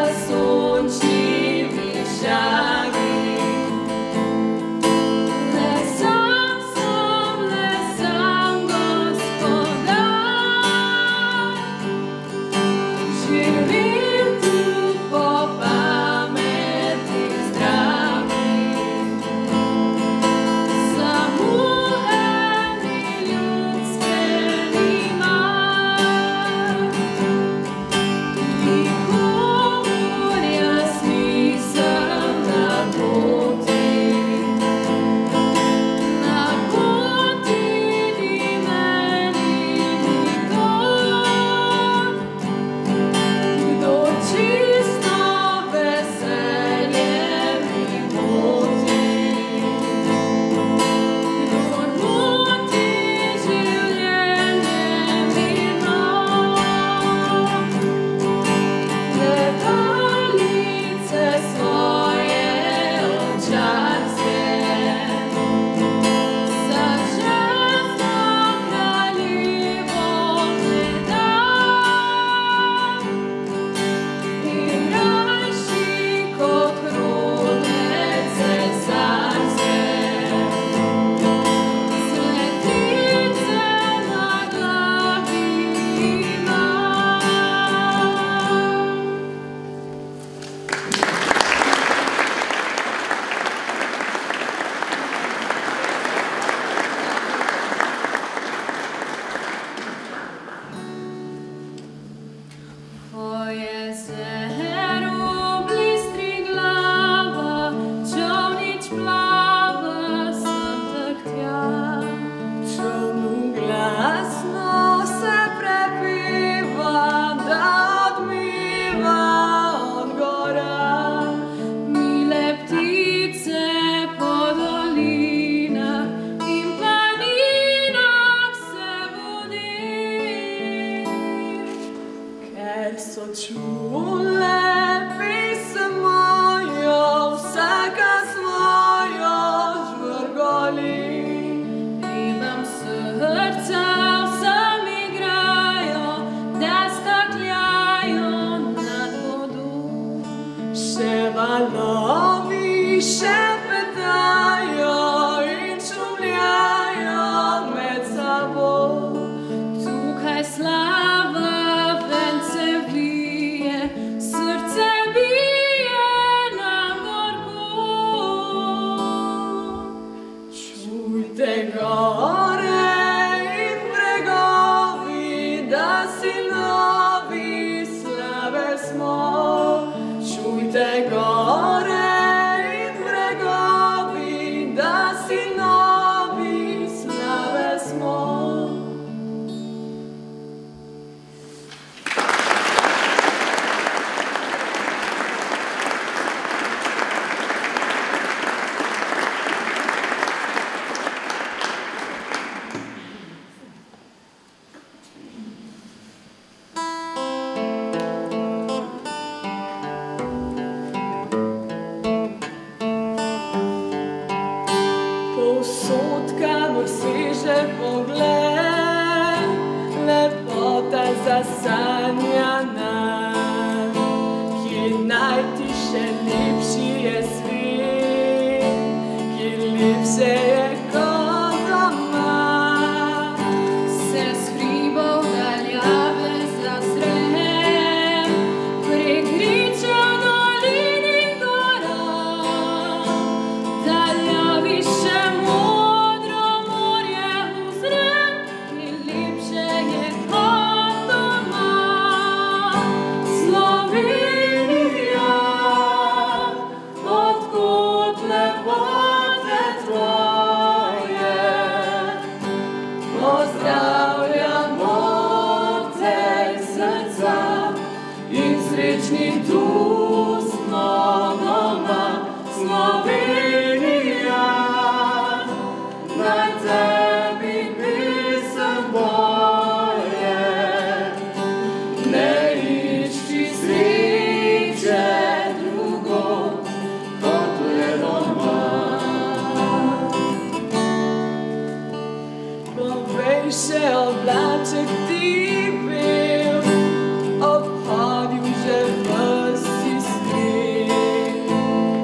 Še valovi šepetajo in šumljajo med sabo. Tukaj slava vence vije, srce bije nam gorko. Čujte gore in bregovi, da sinovi slave smo. Čujte gore in bregovi, da sinovi slave smo. Povsod, kamor seže pogled, lepota zasanjana. Kje najti še lepši je svet, kje lepše je kot doma. Se skrival daljave zazrem, prek riča dolin in gora. Daljavi še modro morje uzrem, kje lepše je kot doma. Slovenija, odkot lepote tvoje, pozdravljamo te srca in srečni tu smo doma. Slovenija, naj tebi pesem boje, ne išči sreče drugod kot le doma. Povej še oblaček ti bil, obhodil že ves sistem.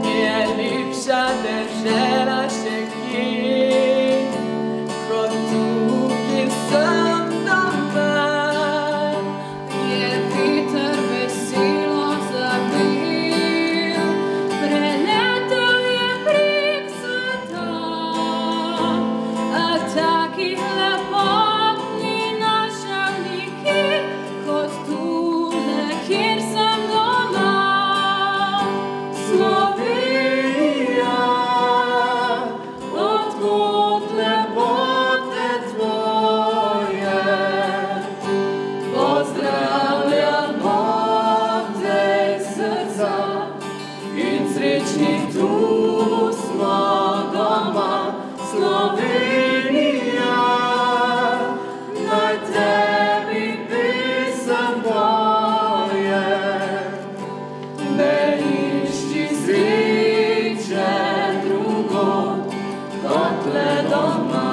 Je lepša dežela še kje, kot tu, kjer sem doma. Je veter veselo zavil, preletel je prek sveta, a takih lepot ni našel nikjer, kot tule, kjer sem doma. Slovenija, odkot lepote tvoje, pozdravljamo te srca in srečni tu smo doma. Slovenija, naj tebi pesem boje, ne išči sreče drugod kot le doma.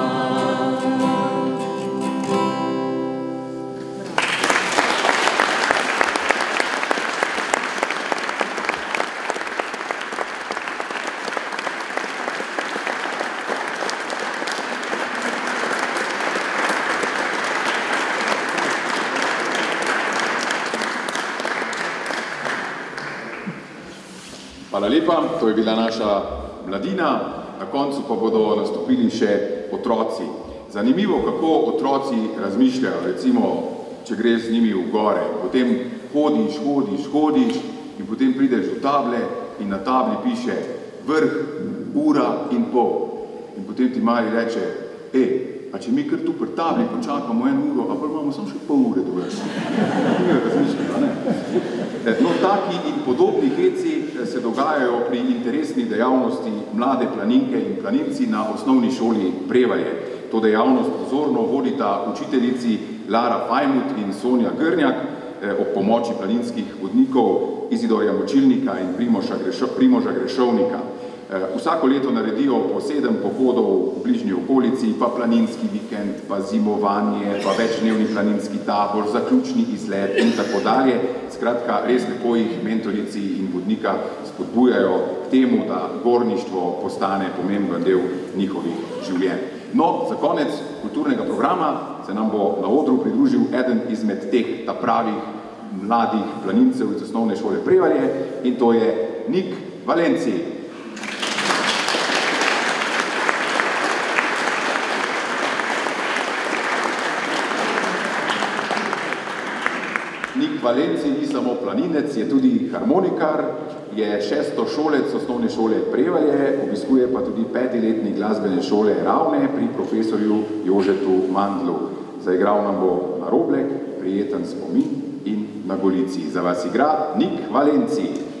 Hvala lepa, to je bila naša mladina, na koncu pa bodo nastopili še otroci. Zanimivo, kako otroci razmišljajo, recimo, če greš z njimi v gore, potem hodiš in potem prideš do table in na tabli piše vrh, ura in pol. In potem ti mali reče, a če mi kar tu pri tabli počakamo 1 uro, a pa imamo samo še pol ure do vrha. Razmišljamo, ne? No, taki in podobni heci se dogajajo pri interesni dejavnosti mlade planinke in planinci na osnovni šoli Prevalje. To dejavnost pozorno vodita učiteljici Lara Fajmut in Sonja Grnjak ob pomoči planinskih vodnikov Izidorja Močilnika in Primoža Grešovnika. Vsako leto naredijo po 7 pohodov v bližnji okolici, pa planinski vikend, pa zimovanje, pa večdnevni planinski tabor, zaključni izlet in tako dalje. Skratka, res lepo jih mentorici in vodnika spodbujajo k temu, da gorništvo postane pomemben del njihovih življenj. No, za konec kulturnega programa se nam bo na odru pridružil eden izmed teh pravih mladih planincev iz osnovne šole Prevalje in to je Nik Valenci. Nik Valenci ni samo planinec, je tudi harmonikar, je šestošolec osnovne šole Prevalje, obiskuje pa tudi 5. letnik glasbene šole Ravne pri profesorju Jožetu Mandlu. Zaigral nam bo na Roblek, prijeten spomin in na Golici. Za vas igra Nik Valenci.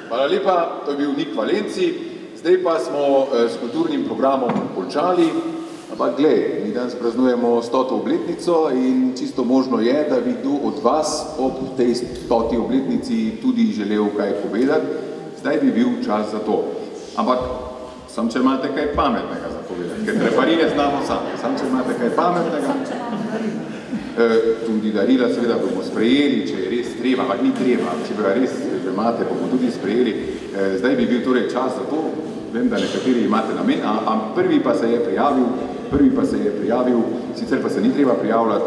Hvala lepa, to je bil Nik Valenci. Zdaj pa smo s kulturnim programom končali. Ampak glej, mi danes praznujemo 100. obletnico in čisto možno je, da bi kdo od vas ob tej 100. obletnici tudi želel kaj povedati. Zdaj bi bil čas za to. Ampak sam, če imate kaj pametnega za povedati, ker treparine znamo sami. Sam, če imate kaj pametnega, tudi darila seveda bomo sprejeli, če je res treba, ampak ni treba, če bi ga res imate, bomo tudi sprejeli. Zdaj bi bil torej čas za to, vem, da nekateri imate namen, a prvi pa se je prijavil, sicer pa se ni treba prijavljati,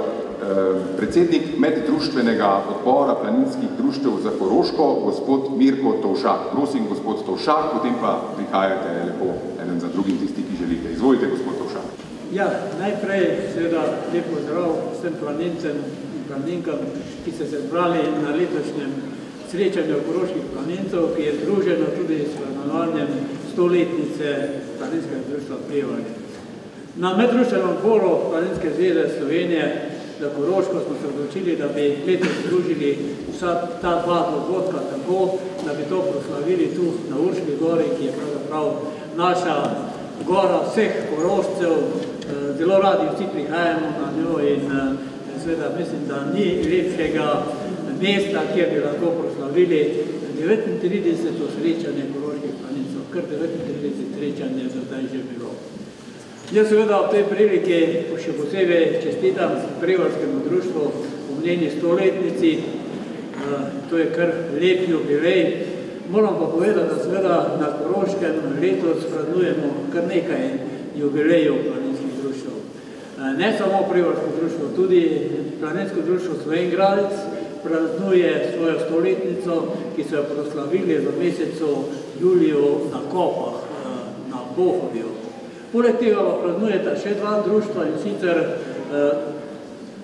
predsednik meddruštvenega odbora planinskih društev za Koroško, gospod Mirko Tovšak. Prosim, gospod Tovšak, potem pa prihajate lepo eden za drugim tisti, ki želite. Izvolite, gospod Tovšak. Ja, najprej seveda lep pozdrav vsem planincem in planinkam, ki ste se zbrali na letošnjem srečanju koroških planincev, ki je združeno tudi s praznovanjem 100-letnice Planinskega društva Prevalje. Na meddruštvenem odboru Planinske zveze Slovenije za Koroško smo se odločili, da bi letos združili vsa ta dva dogodka tako, da bi to proslavili tu na Urški gori, ki je pravzaprav naša gora vseh Korošcev. Zelo radi vsi prihajamo na njo in seveda mislim, da ni lepšega mesta, kjer bi lahko proslavili 39. srečanje koroških planincev, kar 39 srečanje za zdaj že bilo. Jaz seveda v tej priliki še posebej čestitam Prevaljskemu društvu v njeni 100-letnici, to je kar lep jubilej. Moram pa povedati, da seveda na Koroškem letos praznujemo kar nekaj jubilejev planinskih društv. Ne samo Prevaljsko društvo, tudi Planinsko društvo Slovenj Gradec praznuje svojo 100-letnico, ki so jo proslavili v mesecu juliju na Kopah, na Bohovju. Poleg tega pa praznujeta še dva društva, in sicer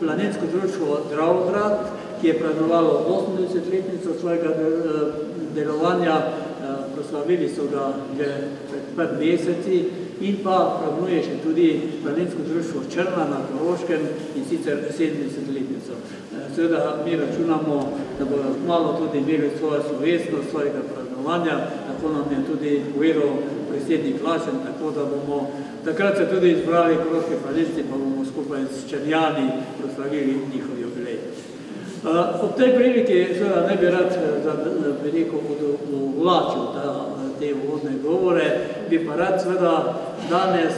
Planinsko društvo Dravograd, ki je praznovalo 80-letnico svojega delovanja, proslavili so ga že pred 5 meseci, in pa praznuje še tudi Planinsko društvo Črna na Koroškem, in sicer 70-letnico. Seveda mi računamo, da bodo kmalu tudi imeli svojo slovesnost, svojega praznovanja, tako nam je tudi povedal predsednik Lašen, tako da bomo takrat se tudi izbrali koroški planinci, pa bomo skupaj s Črnjani proslavili njihov jubilej. Ob tej priliki seveda ne bi rad veliko uvlačil te uvodne govore, bi pa rad seveda danes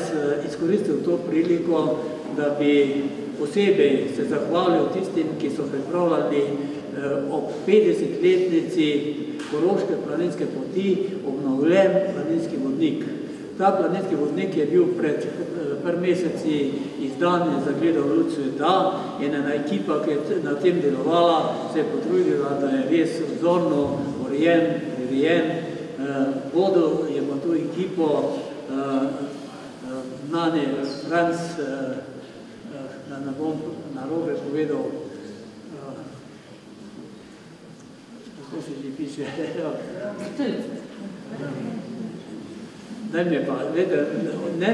izkoristil to priliko, da bi posebej se zahvalil tistim, ki so pripravljali ob 50-letnici Koroške planinske poti obnovljen planinski vodnik. Ta planinski vodnik je bil pred par meseci izdan in zagledal luč sveta, in ena ekipa, ki je na tem delovala, se je potrudila, da je res vzorno urejen, prirejen. Vodil je pa to ekipo znani Franc, da ne bom narobe povedal, kako se že piše, ne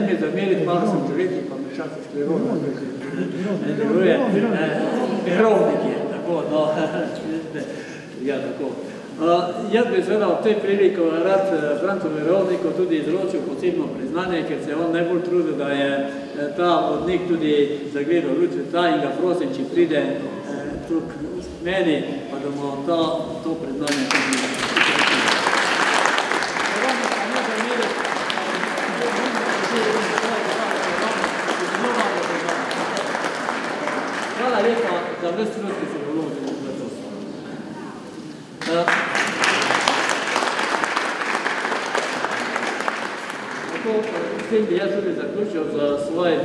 mi zameriti, malo sem želeti, pa me čaka skleroza, ne deluje, Verovnik je, tako, no, ja, tako. Jaz bi seveda v tej priliki rad Francu Verovniku tudi izročil posebno priznanje, ker se je on najbolj trudil, da je ta vodnik tudi zagledal luč sveta, in ga prosim, če pride tukaj k meni, pa da bomo to priznanje tudi. Hvala lepa za ves trud, ki se vložili za to. S tem bi jaz tudi zaključil z svojim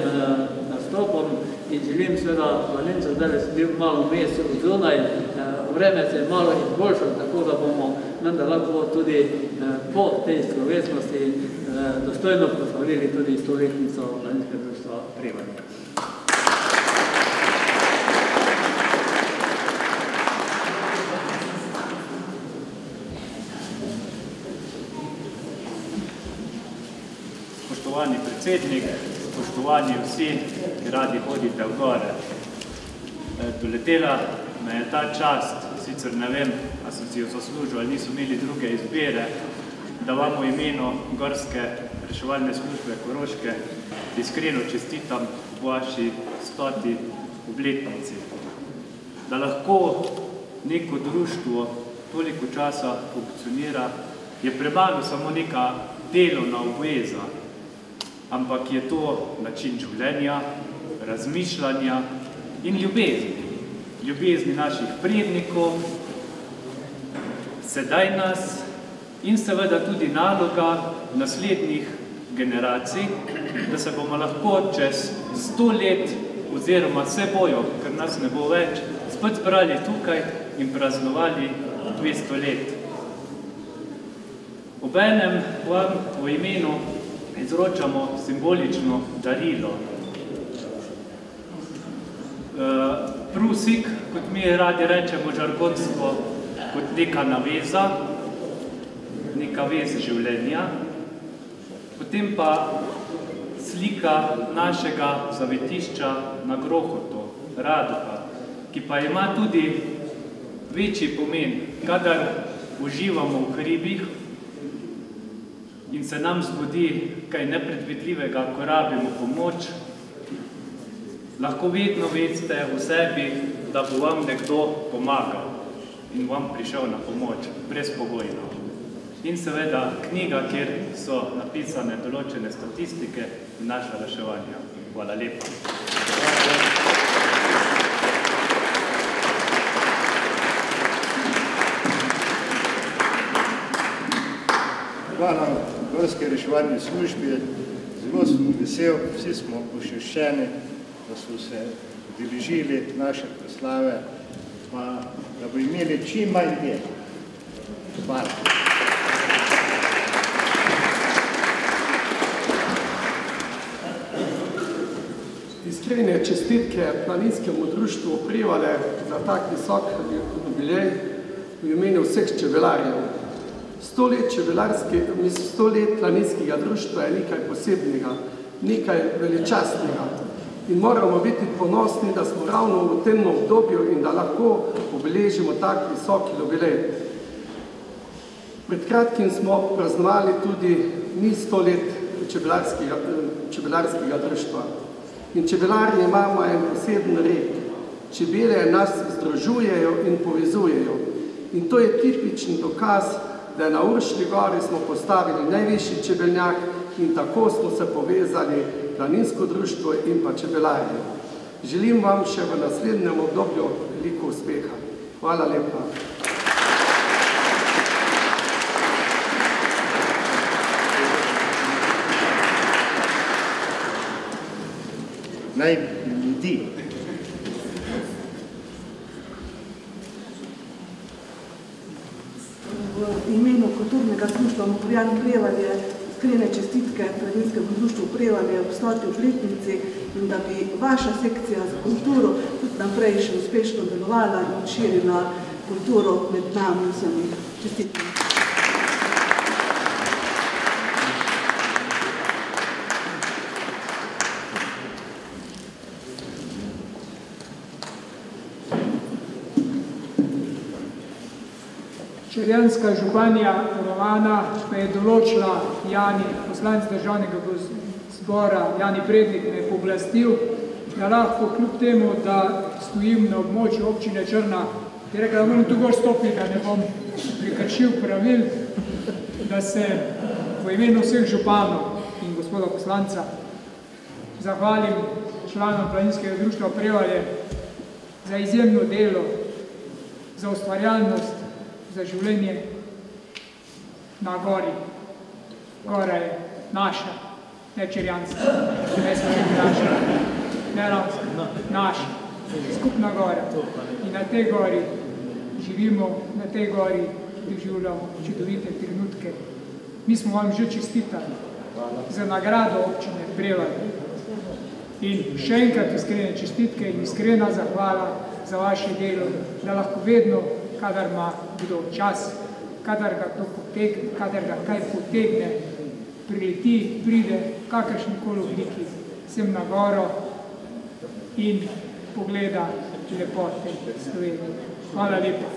nastopom in želim seveda planincem, da sem bil malo vmes od zunaj, vreme se je malo izboljšalo, tako da bomo menda lahko tudi po tej slovesnosti dostojno proslavili tudi 100-letnico Planinskega društva Prevalje. Spoštovani predsednik, spoštovani vsi, ki radi hodite v gore. Doletela me je ta čast sicer ne vem, a sem si jo zaslužil ali niso imeli druge izbere, da vam v imenu Gorske reševalne službe Koroške iskreno čestitam vaši 100. obletnici. Da lahko neko društvo toliko časa funkcionira, je premalo samo neka delovna obveza, ampak je to način življenja, razmišljanja in ljubezni. Ljubezni naših prednikov, sedaj nas in seveda tudi naloga naslednjih generacij, da se bomo lahko čez 100 let oziroma vse bojo, ker nas ne bo več, spet zbrali tukaj in praznovali 200 let. Obenem vam v imenu izročamo simbolično darilo. Prusik, kot mi radi rečemo žargonsko, kot neka naveza, neka vez življenja, potem pa slika našega zavetišča na Grohotu, Radoha, ki pa ima tudi večji pomen, kadar uživamo v hribih in se nam zgodi kaj nepredvidljivega, ko rabimo pomoč, lahko vedno veste v sebi, da bo vam nekdo pomagal in vam prišel na pomoč, brezpogojno. In seveda knjiga, kjer so napisane določene statistike in naša reševanja. Hvala lepa. Hvala Gorske reševalne službe. Zelo sem vesel, vsi smo pošeščeni, da so se udeležili naše proslave, pa da bo imeli čim manj dela. Hvala. Iskrene čestitke Planinskemu društvu Prevalje za tak visok jubilej v imenu vseh čebelarjev. 100 let Planinskega društva je nekaj posebnega, nekaj veličastnega in moramo biti ponosni, da smo ravno v tem obdobju in da lahko obeležimo tak visok jubilej. Pred kratkim smo praznovali tudi ni 100 let čebelarskega društva. In čebelarji imamo en poseben red. Čebele nas združujejo in povezujejo. In to je tipičen dokaz, da na Uršlji gori smo postavili najvišji čebelnjak in tako smo se povezali Planinsko društvo in pa čebelarji. Želim vam še v naslednjem obdobju veliko uspeha. Hvala lepa. Naj ljudi. V imenu kulturnega društva Mokorjan Prevalje iskrene čestitke Planinskemu društvu Prevalje ob 100. obletnici in da bi vaša sekcija za kulturo tudi naprej še uspešno delovala in širila kulturo med nami vsemi. Čestitke. Črnjanska županja Rovana pa je določila Jani, poslanec državnega zbora, Jani Prednik me je pooblastil, da lahko kljub temu, da stojim na območju občine Črna, je rekla, da moram tu gor stopiti, da ne bom prekršil pravil, da se v imenu vseh županov in gospoda poslanca zahvalim članom Planinskega društva Prevalje za izjemno delo, za ustvarjalnost, za življenje na gori. Gora je naša, ne črnjanska, ne slovenska naša, ne ravnska, naša, skupna gora. In na tej gori živimo, na tej gori doživljamo čudovite trenutke. Mi smo vam že čestitali za nagrado občine Prevalje. In še enkrat iskrene čestitke in iskrena zahvala za vaše delo, da lahko vedno, kadar ima kdo čas, kadar ga to potegne, kadar ga kaj potegne, prileti, pride v kakršnikoli obliki sem na goro in pogleda lepote Slovenije. Hvala lepa.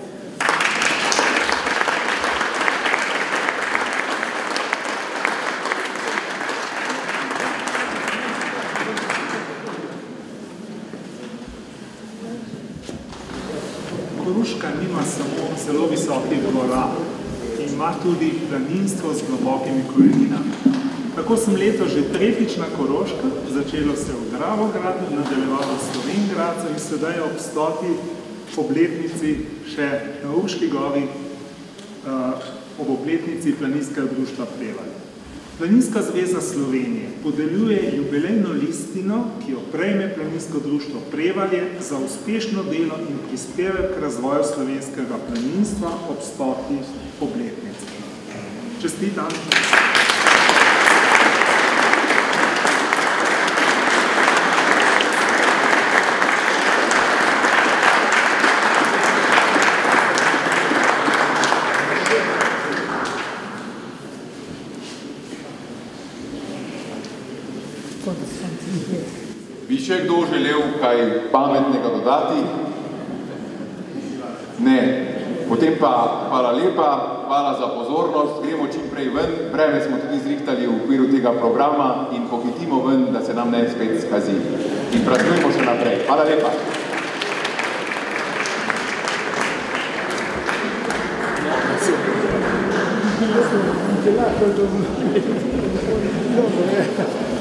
Koroška nima samo zelo visokih gora, ima tudi planinstvo z globokimi koreninami. Tako sem leto že tretjič na Koroška, začelo se v Dravogradu, nadaljevalo v Slovenjgradcu in sedaj ob 100. obletnici še na Urški gori ob obletnici Planinskega društva Prevalje. Planinska zveza Slovenije podeljuje jubilejno listino, ki jo prejme Planinsko društvo Prevalje za uspešno delo in prispevek k razvoju slovenskega planinstva ob 100. obletnici. Čestitam! Bi še kdo želel kaj pametnega dodati? Ne. Potem pa hvala lepa, hvala za pozornost, gremo čim prej ven, vreme smo tudi zrihtali v okviru tega programa in pohitimo ven, da se nam ne spet skazi. In praznujmo še naprej. Hvala lepa. Grazie.